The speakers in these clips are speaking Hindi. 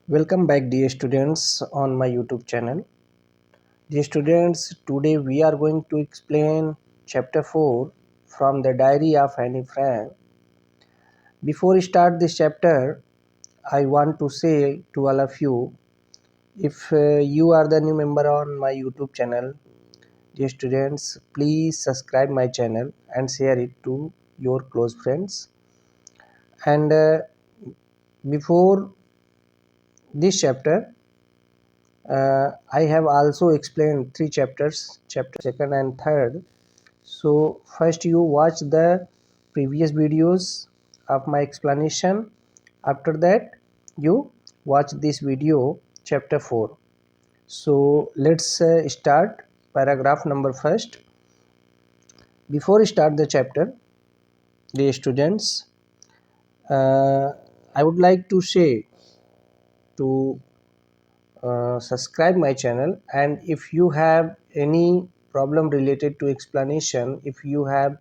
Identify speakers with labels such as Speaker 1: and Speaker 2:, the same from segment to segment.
Speaker 1: Welcome back, dear students, on my YouTube channel. Dear students, today we are going to explain chapter 4 from the diary of Annie Frank. Before we start this chapter, I want to say to all of you, if you are the new member on my YouTube channel, dear students, please subscribe my channel and share it to your close friends. And before this chapter, I have also explained 3 chapters, chapter 2nd and 3rd. So first you watch the previous videos of my explanation. After that you watch this video, chapter 4. So let's start paragraph number first. Before start the chapter, dear students, I would like to say to subscribe my channel, and if you have any problem related to explanation, if you have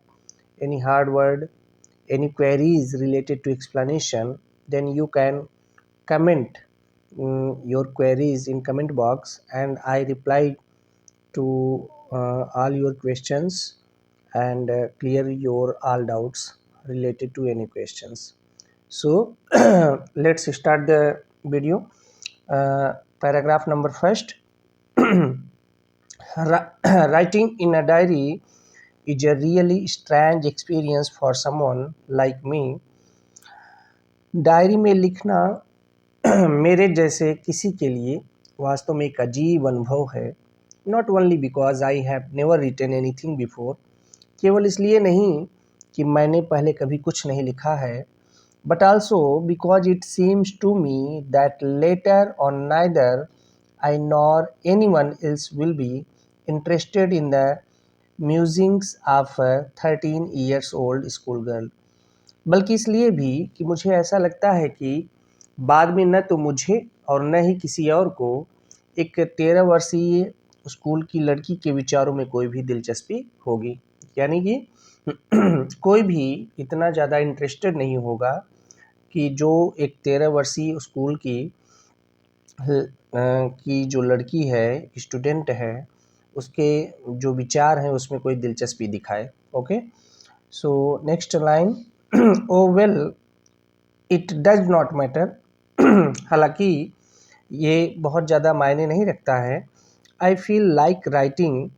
Speaker 1: any hard word, any queries related to explanation, then you can comment your queries in comment box, and I reply to all your questions and clear your all doubts related to any questions. So let's start the video. Paragraph number first. Writing in a diary is a really strange experience for someone like me. Diary में लिखना मेरे जैसे किसी के लिए वास्तव में एक अजीब अनुभव है. Not only because I have never written anything before, केवल इसलिए नहीं कि मैंने पहले कभी कुछ नहीं लिखा है, but also because it seems to me that later on neither I nor anyone else will be interested in the musings of a 13 years old schoolgirl. बल्कि इसलिए भी कि मुझे ऐसा लगता है कि बाद में न तो मुझे और न ही किसी और को एक 13 वर्षीय स्कूल की लड़की के विचारों में कोई भी दिलचस्पी होगी. यानी कि कोई भी इतना ज़्यादा इंटरेस्टेड नहीं होगा कि जो एक 13 वर्षीय स्कूल की जो लड़की है, स्टूडेंट है, उसके जो विचार हैं उसमें कोई दिलचस्पी दिखाए. Okay, so next line. Oh well it does not matter. हालांकि ये बहुत ज़्यादा मायने नहीं रखता है. आई फील लाइक राइटिंग,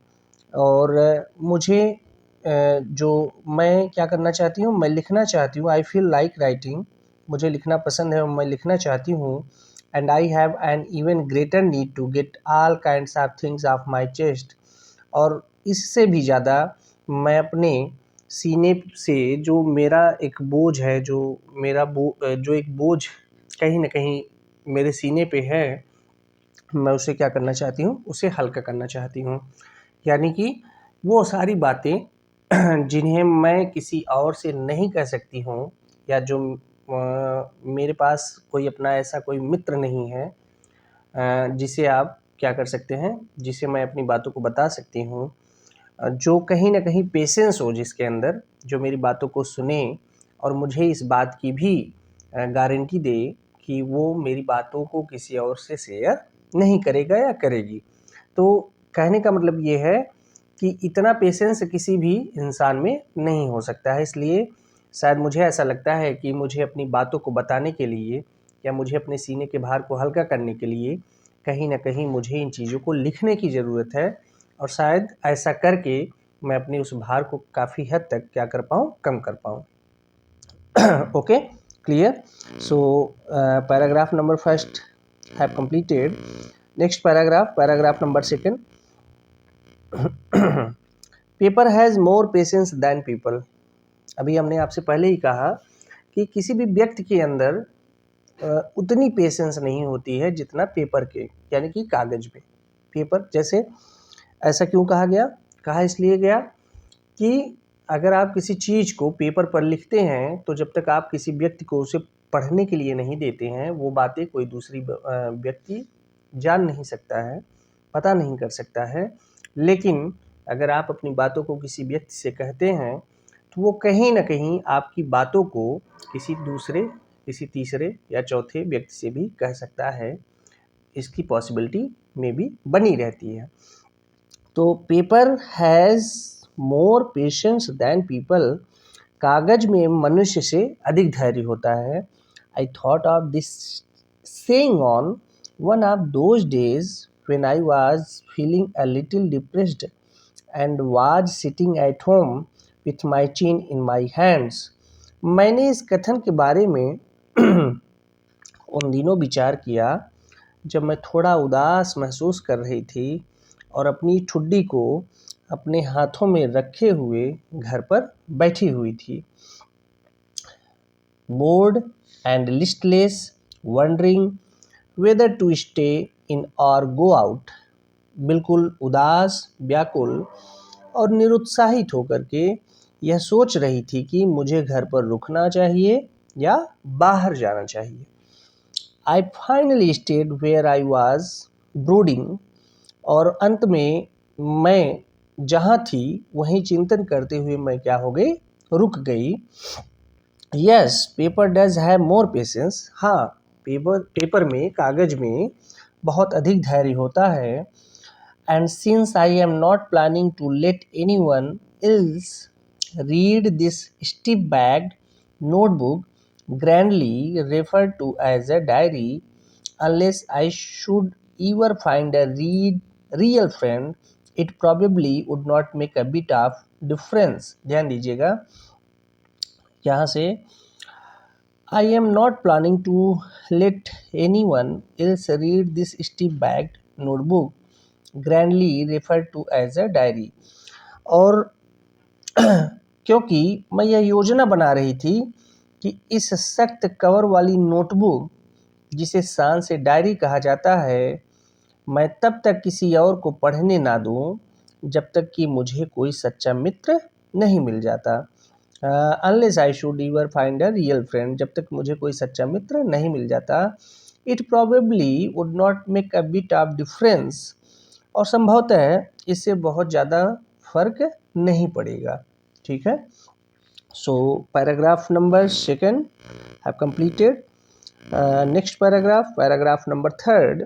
Speaker 1: और मुझे जो मैं क्या करना चाहती हूँ, मैं लिखना चाहती हूँ. आई फील लाइक राइटिंग, मुझे लिखना पसंद है और मैं लिखना चाहती हूँ. And I have an even greater need to get all kinds of things off my chest, और इससे भी ज़्यादा मैं अपने सीने से जो मेरा एक बोझ है, जो एक बोझ कहीं ना कहीं मेरे सीने पे है, मैं उसे क्या करना चाहती हूँ, उसे हल्का करना चाहती हूँ. यानी कि वो सारी बातें जिन्हें मैं किसी और से नहीं कह सकती हूँ, या जो मेरे पास कोई अपना ऐसा कोई मित्र नहीं है जिसे आप क्या कर सकते हैं, जिसे मैं अपनी बातों को बता सकती हूँ, जो कहीं ना कहीं पेशेंस हो जिसके अंदर, जो मेरी बातों को सुने और मुझे इस बात की भी गारंटी दे कि वो मेरी बातों को किसी और से शेयर नहीं करेगा या करेगी. तो कहने का मतलब ये है कि इतना पेशेंस किसी भी इंसान में नहीं हो सकता है. इसलिए शायद मुझे ऐसा लगता है कि मुझे अपनी बातों को बताने के लिए, या मुझे अपने सीने के भार को हल्का करने के लिए, कहीं ना कहीं मुझे इन चीज़ों को लिखने की ज़रूरत है. और शायद ऐसा करके मैं अपनी उस भार को काफ़ी हद तक क्या कर पाऊँ, कम कर पाऊँ. Okay, clear. So paragraph number first have completed. Next paragraph number second. Paper has more patience than people. अभी हमने आपसे पहले ही कहा कि किसी भी व्यक्ति के अंदर उतनी पेशेंस नहीं होती है जितना पेपर के, यानी कि कागज़ पे. पेपर जैसे, ऐसा क्यों कहा गया? कहा इसलिए गया कि अगर आप किसी चीज़ को पेपर पर लिखते हैं, तो जब तक आप किसी व्यक्ति को उसे पढ़ने के लिए नहीं देते हैं, वो बातें कोई दूसरी व्यक्ति जान नहीं सकता है, पता नहीं कर सकता है. लेकिन अगर आप अपनी बातों को किसी व्यक्ति से कहते हैं, तो वो कहीं ना कहीं आपकी बातों को किसी दूसरे किसी तीसरे या चौथे व्यक्ति से भी कह सकता है, इसकी पॉसिबिलिटी में भी बनी रहती है। तो paper has more patience than people, कागज में मनुष्य से अधिक धैर्य होता है। I thought of this saying on one of those days when I was feeling a little depressed and was sitting at home with my chin in my hands. मैंने इस कथन के बारे में उन दिनों विचार किया जब मैं थोड़ा उदास महसूस कर रही थी और अपनी ठुड्डी को अपने हाथों में रखे हुए घर पर बैठी हुई थी। Bored and listless, wondering whether to stay in और गो आउट, बिल्कुल उदास, व्याकुल और निरुत्साहित होकर के यह सोच रही थी कि मुझे घर पर रुकना चाहिए या बाहर जाना चाहिए। I finally stayed where I was brooding, और अंत में मैं जहाँ थी वहीं चिंतन करते हुए मैं क्या हो गई, रुक गई। Yes, paper does have more patience. हाँ, पेपर में, कागज में बहुत अधिक धैर्य होता है। And since I am not planning to let anyone else read this stiff-backed notebook, grandly referred to as a diary, unless I should ever find a real friend, it probably would not make a bit of difference. ध्यान दीजिएगा यहाँ से, I am not planning to let anyone else read this stiff-backed notebook, grandly referred to as a diary. और क्योंकि मैं यह योजना बना रही थी कि इस सख्त कवर वाली नोटबुक, जिसे शान से डायरी कहा जाता है, मैं तब तक किसी और को पढ़ने ना दूं जब तक कि मुझे कोई सच्चा मित्र नहीं मिल जाता। Unless I should ever find a real friend, जब तक मुझे कोई सच्चा मित्र नहीं मिल जाता। It probably would not make a bit of difference, और संभवतः इससे बहुत ज़्यादा फर्क नहीं पड़ेगा। ठीक है, so paragraph number second have completed. Next paragraph number third.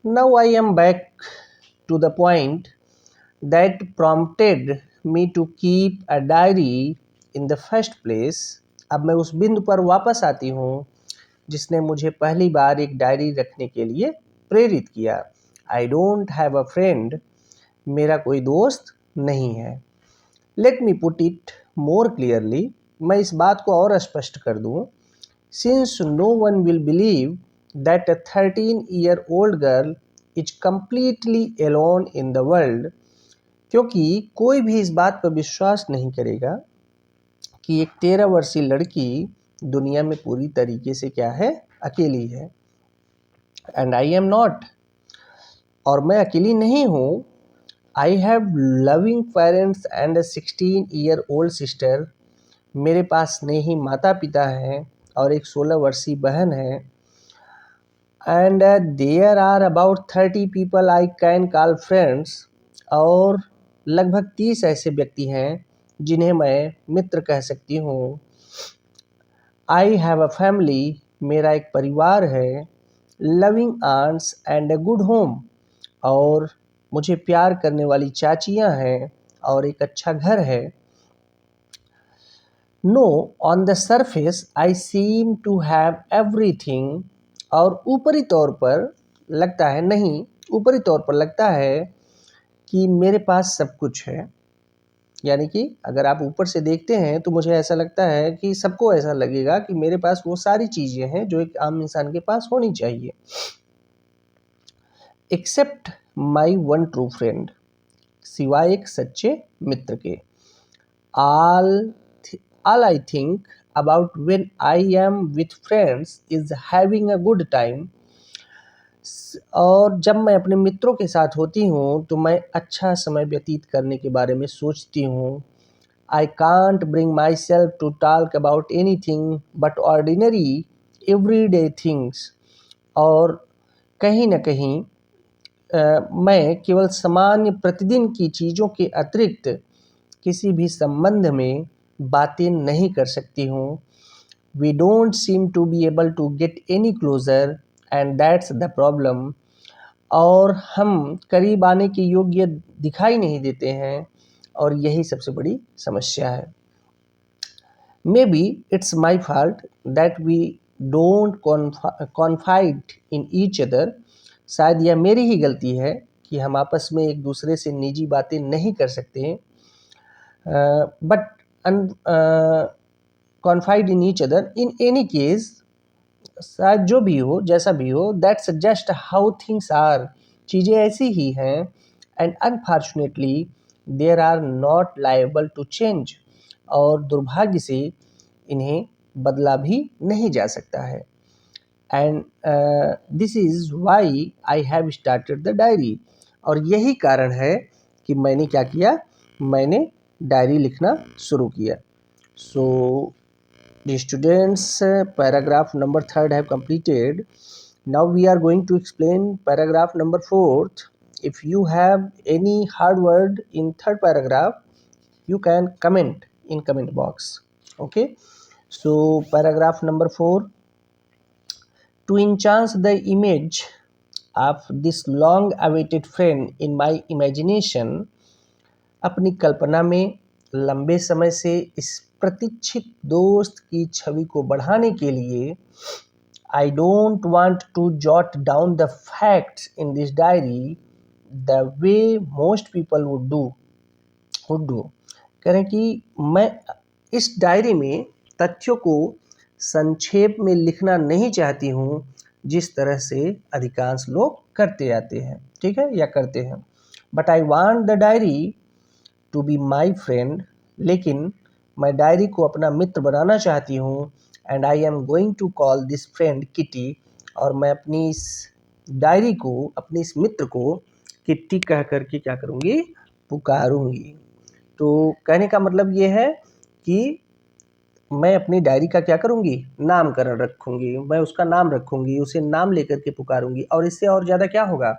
Speaker 1: Now I am back to the point that prompted me to keep a diary in the first place. अब मैं उस बिंदु पर वापस आती हूँ जिसने मुझे पहली बार एक डायरी रखने के लिए प्रेरित किया। I don't have a friend, मेरा कोई दोस्त नहीं है। Let me put it more clearly, मैं इस बात को और स्पष्ट कर दूँ। Since no one will believe that a 13-year-old girl is completely alone in the world, क्योंकि कोई भी इस बात पर विश्वास नहीं करेगा कि एक 13 वर्षीय लड़की दुनिया में पूरी तरीके से क्या है, अकेली है। एंड आई एम नॉट, और मैं अकेली नहीं हूँ। I have loving parents and 16-year-old sister, मेरे पास स्नेही माता पिता हैं और एक 16 वर्षीय बहन है। And there are about 30 people I can call friends, और लगभग 30 ऐसे व्यक्ति हैं जिन्हें मैं मित्र कह सकती हूँ। आई हैव अ फैमिली, मेरा एक परिवार है। Loving aunts and a good home, और मुझे प्यार करने वाली चाचियाँ हैं और एक अच्छा घर है। No, on the surface I seem to have everything, और ऊपरी तौर पर लगता है, नहीं, ऊपरी तौर पर लगता है कि मेरे पास सब कुछ है। यानी कि अगर आप ऊपर से देखते हैं तो मुझे ऐसा लगता है कि सबको ऐसा लगेगा कि मेरे पास वो सारी चीज़ें हैं जो एक आम इंसान के पास होनी चाहिए। Except my one true friend, सिवाय एक सच्चे मित्र के। All I think about when I am with friends is having a good time. और जब मैं अपने मित्रों के साथ होती हूँ तो मैं अच्छा समय व्यतीत करने के बारे में सोचती हूँ। I can't bring myself to talk about anything but ordinary everyday things. और कहीं न कहीं मैं केवल सामान्य प्रतिदिन की चीज़ों के अतिरिक्त किसी भी संबंध में बातें नहीं कर सकती हूँ। We don't seem to be able to get any closer and that's the problem. और हम करीब आने के योग्य दिखाई नहीं देते हैं और यही सबसे बड़ी समस्या है. Maybe it's my fault that we don't confide in each other. शायद यह मेरी ही गलती है कि हम आपस में एक दूसरे से निजी बातें नहीं कर सकते हैं. But confide in each other. In any case, शायद जो भी हो, जैसा भी हो, that's just how things are. चीज़ें ऐसी ही हैं. And unfortunately, they are not liable to change. और दुर्भाग्य से इन्हें बदला भी नहीं जा सकता है. And this is why I have started the diary. और यही कारण है कि मैंने क्या किया, मैंने डायरी लिखना शुरू किया. So the students paragraph number 3 have completed. Now we are going to explain paragraph number 4. If you have any hard word in third paragraph, you can comment in comment box. Okay, so paragraph number 4. To enhance the image of this long awaited friend in my imagination, अपनी कल्पना में लंबे समय से इस प्रतीक्षित दोस्त की छवि को बढ़ाने के लिए I don't want to jot down the facts in this diary the way most people would do. कह रहे हैं कि मैं इस डायरी में तथ्यों को संक्षेप में लिखना नहीं चाहती हूँ जिस तरह से अधिकांश लोग करते आते हैं, ठीक है, या करते हैं. But I want the diary to be my friend. लेकिन मैं डायरी को अपना मित्र बनाना चाहती हूँ. And I am going to call this friend Kitty. और मैं अपनी इस डायरी को, अपने इस मित्र को किट्टी कह करके क्या करूँगी, पुकारूँगी. तो कहने का मतलब ये है कि मैं अपनी डायरी का क्या करूँगी, नामकरण रखूँगी. मैं उसका नाम रखूँगी, उसे नाम लेकर के पुकारूँगी. और इससे और ज़्यादा क्या होगा,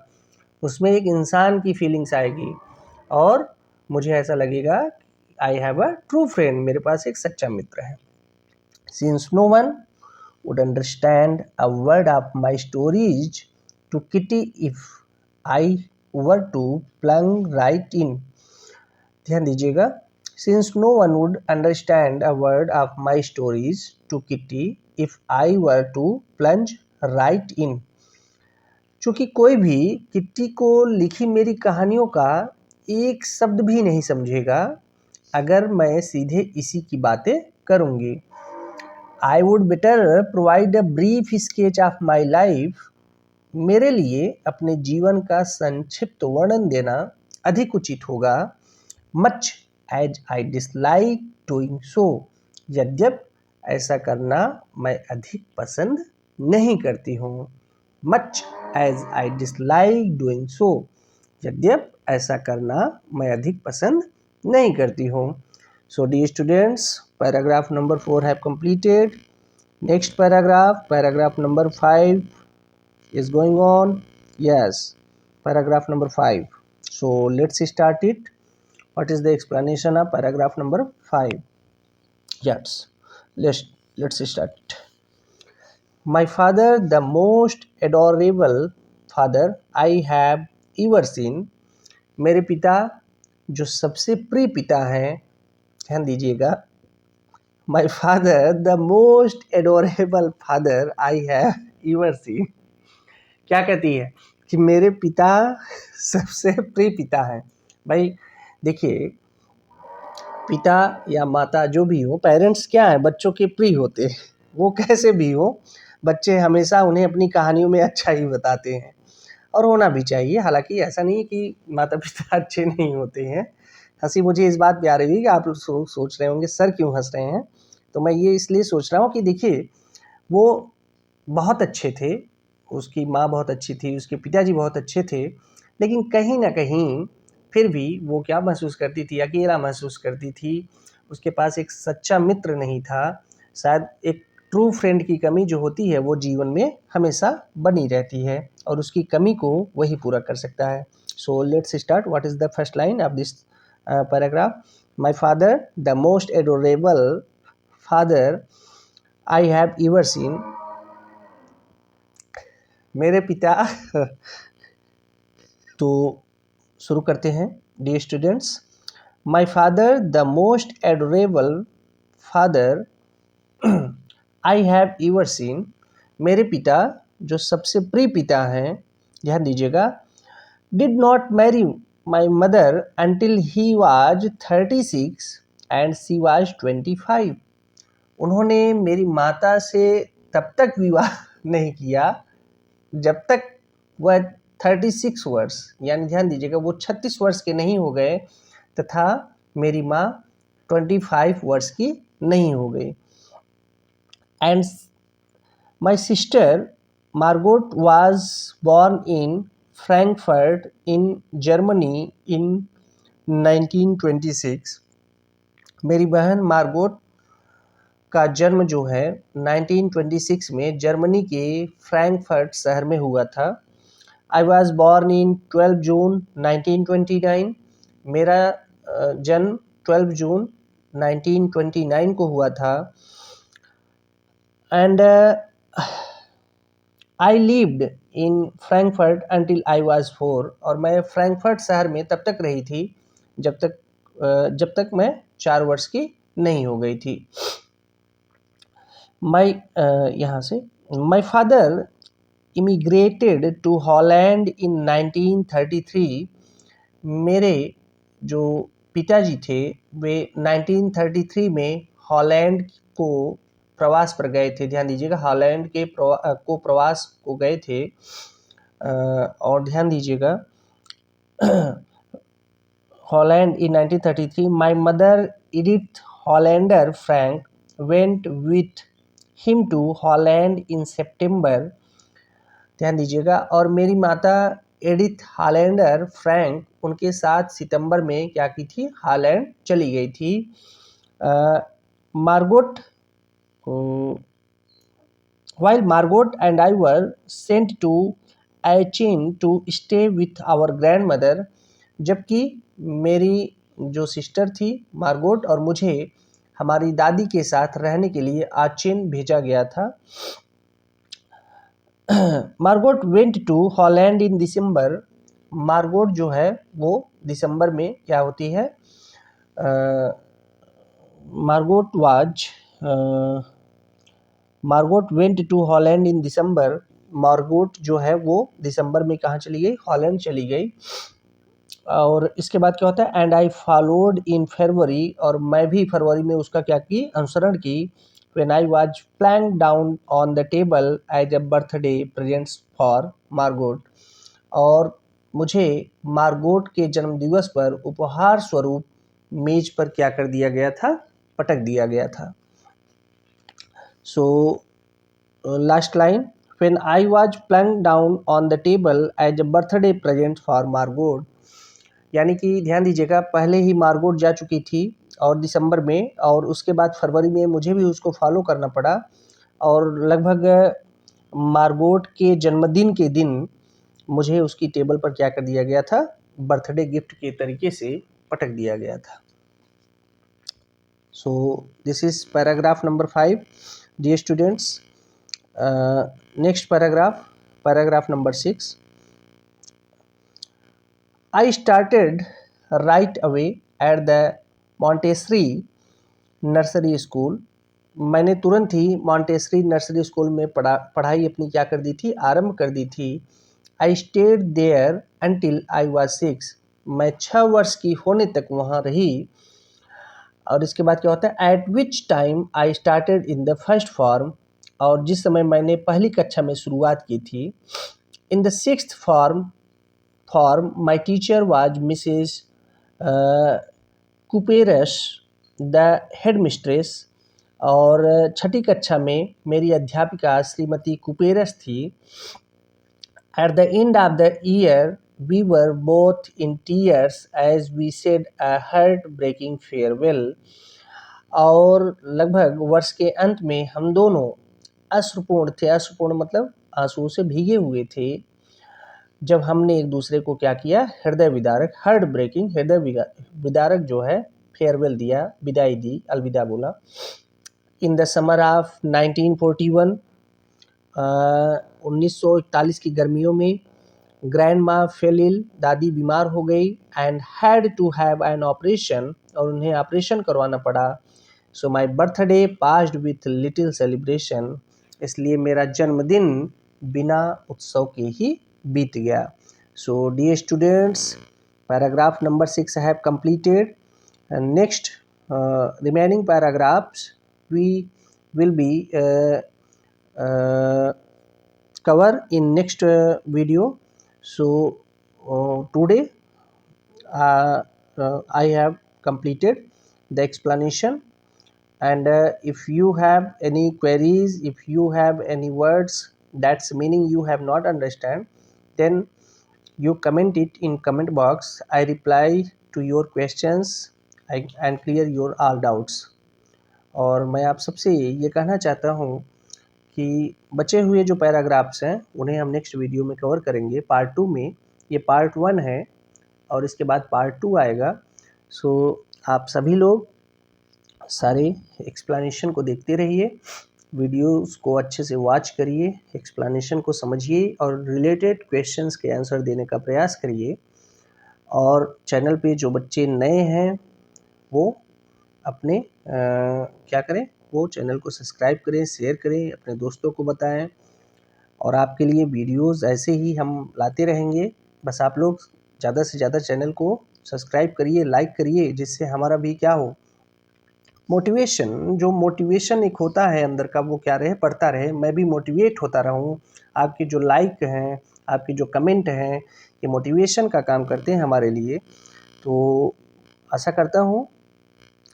Speaker 1: उसमें एक इंसान की फीलिंग्स आएगी और मुझे ऐसा लगेगा I have a true friend, मेरे पास एक सच्चा मित्र है. Since no one would understand a word of my stories to Kitty if I were to plunge right in. ध्यान दीजिएगा. Since no one would understand a word of my stories to Kitty if I were to plunge right in. चूँकि कोई भी किट्टी को लिखी मेरी कहानियों का एक शब्द भी नहीं समझेगा अगर मैं सीधे इसी की बातें करूँगी. I would better provide a brief sketch of my life. मेरे लिए अपने जीवन का संक्षिप्त वर्णन देना अधिक उचित होगा. Much as I dislike doing so. यद्यप ऐसा करना मैं अधिक पसंद नहीं करती हूँ. Much as I dislike doing so. यद्यप ऐसा करना मैं अधिक पसंद नहीं करती हूँ. So dear students, paragraph number 4 have completed. Next paragraph, paragraph number 5 is going on. Yes, paragraph number 5. So let's start it. What is the explanation of paragraph number 5? Yes, let's start. My father, the most adorable father I have ever seen. मेरे पिता जो सबसे प्रिय पिता हैं, ध्यान दीजिएगा. My father, the most adorable father I have ever seen. क्या कहती है कि मेरे पिता सबसे प्रिय पिता हैं. भाई देखिए, पिता या माता जो भी हो, पेरेंट्स क्या है, बच्चों के प्रिय होते हैं. वो कैसे भी हो, बच्चे हमेशा उन्हें अपनी कहानियों में अच्छा ही बताते हैं और होना भी चाहिए. हालांकि ऐसा नहीं है कि माता पिता अच्छे नहीं होते हैं. हंसी मुझे इस बात पे आ रही है कि आप लोग सोच रहे होंगे सर क्यों हंस रहे हैं. तो मैं ये इसलिए सोच रहा हूँ कि देखिए, वो बहुत अच्छे थे, उसकी माँ बहुत अच्छी थी, उसके पिताजी बहुत अच्छे थे, लेकिन कहीं ना कहीं फिर भी वो क्या महसूस करती थी, अकेला महसूस करती थी. उसके पास एक सच्चा मित्र नहीं था. शायद एक ट्रू फ्रेंड की कमी जो होती है वो जीवन में हमेशा बनी रहती है और उसकी कमी को वही पूरा कर सकता है. So let's start. What is the first line of this paragraph? My father, the most adorable father I have ever seen, मेरे पिता तो शुरू करते हैं। Dear students, my father the most adorable father I have ever seen, मेरे पिता जो सबसे प्रिय पिता हैं, ध्यान दीजिएगा, did not marry my mother until he was 36 and she was 25। उन्होंने मेरी माता से तब तक विवाह नहीं किया जब तक वह 36 वर्ष, यानी ध्यान दीजिएगा वो 36 वर्ष के नहीं हो गए तथा मेरी माँ 25 वर्ष की नहीं हो गई। And my sister Margot was born in Frankfurt in Germany in 1926। मेरी बहन मार्गोट का जन्म जो है 1926 में जर्मनी के फ्रैंकफर्ट शहर में हुआ था। आई वॉज बॉर्न इन 12 जून 1929। मेरा जन्म 12 जून 1929 को हुआ था। And I lived in Frankfurt until I was 4। और मैं फ्रैंकफर्ट शहर में तब तक रही थी जब तक मैं 4 वर्ष की नहीं हो गई थी। यहाँ से my father immigrated to Holland in 1933। मेरे जो पिताजी थे वे 1933 में हॉलैंड को प्रवास पर गए थे। ध्यान दीजिएगा, हॉलैंड के प्रवास को गए थे। और ध्यान दीजिएगा, Holland in 1933। My mother Edith Hollander Frank went with him to Holland in September. ध्यान दीजिएगा, और मेरी माता एडिथ हॉलैंडर फ्रैंक उनके साथ सितंबर में क्या की थी, हॉलैंड चली गई थी। Margot while Margot and I were sent to Aachen to stay with our grandmother। जबकि मेरी जो सिस्टर थी मार्गोट और मुझे हमारी दादी के साथ रहने के लिए आचेन भेजा गया था। Margot went to Holland in December. Margot जो है वो दिसंबर में क्या होती है, Margot went to Holland in December. Margot जो है वो दिसंबर में कहाँ चली गई, हॉलैंड चली गई। और इसके बाद क्या होता है, एंड आई फॉलोड इन फरवरी, और मैं भी फरवरी में उसका क्या की, अनुसरण की। When I was plank down on the table as a birthday presents for Margot. और मुझे मार्गोट के जन्मदिवस पर उपहार स्वरूप मेज पर क्या कर दिया गया था, पटक दिया गया था। So last line, when I was plank down on the table as a birthday present for Margot. यानी कि ध्यान दीजिएगा, पहले ही मार्गोट जा चुकी थी और दिसंबर में, और उसके बाद फरवरी में मुझे भी उसको फॉलो करना पड़ा। और लगभग मार्गोट के जन्मदिन के दिन मुझे उसकी टेबल पर क्या कर दिया गया था, बर्थडे गिफ्ट के तरीके से पटक दिया गया था। So this is paragraph number 5। Dear students, next paragraph number 6। I started right away at the Montessori nursery school. मैंने तुरंत ही मॉन्टेसरी नर्सरी स्कूल में पढ़ाई अपनी क्या कर दी थी, आरंभ कर दी थी। I stayed there until I was 6। मैं 6 वर्ष की होने तक वहाँ रही। और इसके बाद क्या होता है, eight which time I started in the first form. और जिस समय मैंने पहली कक्षा में शुरुआत की थी। In the 6th form my teacher was Mrs Kuperus the headmistress. और 6ठी कक्षा में मेरी अध्यापिका श्रीमती कुपेरस थी। At the end of the year we were both in tears as we said a heartbreaking farewell. और लगभग वर्ष के अंत में हम दोनों अश्रुपूर्ण थे। अश्रुपूर्ण मतलब आंसुओं से भीगे हुए थे, जब हमने एक दूसरे को क्या किया, हृदय विदारक, हार्ट ब्रेकिंग, हृदय विदारक जो है फेयरवेल दिया, विदाई दी, अलविदा बोला। इन द समर ऑफ 1941, 1941 की गर्मियों में, ग्रैंड माँ फेल इल, दादी बीमार हो गई, and had to have an operation, और उन्हें ऑपरेशन करवाना पड़ा। So my birthday passed with little celebration, इसलिए मेरा जन्मदिन बिना उत्सव के ही बीत गया। So dear students, paragraph number 6 I have completed, and next remaining paragraphs we will be cover in next video. So today I have completed the explanation, and if you have any queries, if you have any words that's meaning you have not understand, then you comment it in comment box. I reply to your questions and clear your all doubts. और मैं आप सबसे ये कहना चाहता हूँ कि बचे हुए जो पैराग्राफ्स हैं उन्हें हम नेक्स्ट वीडियो में कवर करेंगे पार्ट 2 में। ये पार्ट 1 है और इसके बाद पार्ट 2 आएगा। सो आप सभी लोग सारे एक्सप्लेनेशन को देखते रहिए, वीडियोस को अच्छे से वॉच करिए, एक्सप्लेनेशन को समझिए और रिलेटेड क्वेश्चंस के आंसर देने का प्रयास करिए। और चैनल पे जो बच्चे नए हैं वो अपने क्या करें, वो चैनल को सब्सक्राइब करें, शेयर करें, अपने दोस्तों को बताएं, और आपके लिए वीडियोस ऐसे ही हम लाते रहेंगे। बस आप लोग ज़्यादा से ज़्यादा चैनल को सब्सक्राइब करिए, लाइक करिए, जिससे हमारा भी क्या हो, मोटिवेशन, जो मोटिवेशन एक होता है अंदर का, वो क्या रहे, पढ़ता रहे, मैं भी मोटिवेट होता रहूं। आपके जो लाइक हैं, आपके जो कमेंट हैं, ये मोटिवेशन का काम करते हैं हमारे लिए। तो आशा करता हूं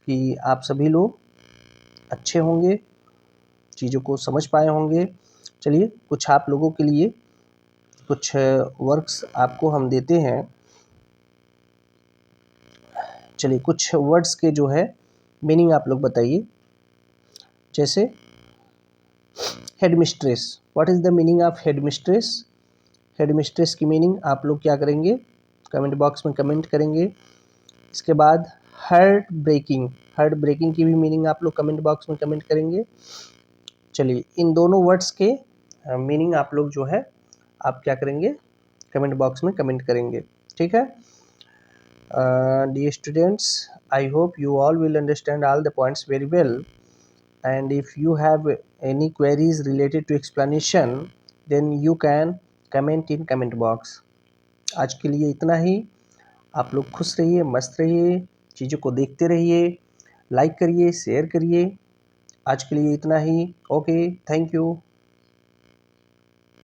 Speaker 1: कि आप सभी लोग अच्छे होंगे, चीज़ों को समझ पाए होंगे। चलिए कुछ आप लोगों के लिए कुछ वर्क्स आपको हम देते हैं। चलिए कुछ वर्ड्स के जो है मीनिंग आप लोग बताइए। जैसे headmistress, what is the meaning of headmistress? Headmistress की मीनिंग आप लोग क्या करेंगे, कमेंट बॉक्स में कमेंट करेंगे। इसके बाद हार्ट ब्रेकिंग, हार्ट ब्रेकिंग की भी मीनिंग आप लोग कमेंट बॉक्स में कमेंट करेंगे। चलिए इन दोनों वर्ड्स के मीनिंग आप लोग जो है आप क्या करेंगे, कमेंट बॉक्स में कमेंट करेंगे, ठीक है। Dear students, I hope you all will understand all the points very well, and if you have any queries related to explanation then you can comment in comment box. आज के लिए इतना ही। आप लोग खुश रहिए, मस्त रहिए, चीज़ों को देखते रहिए, लाइक करिए, शेयर करिए। आज के लिए इतना ही। Okay, thank you.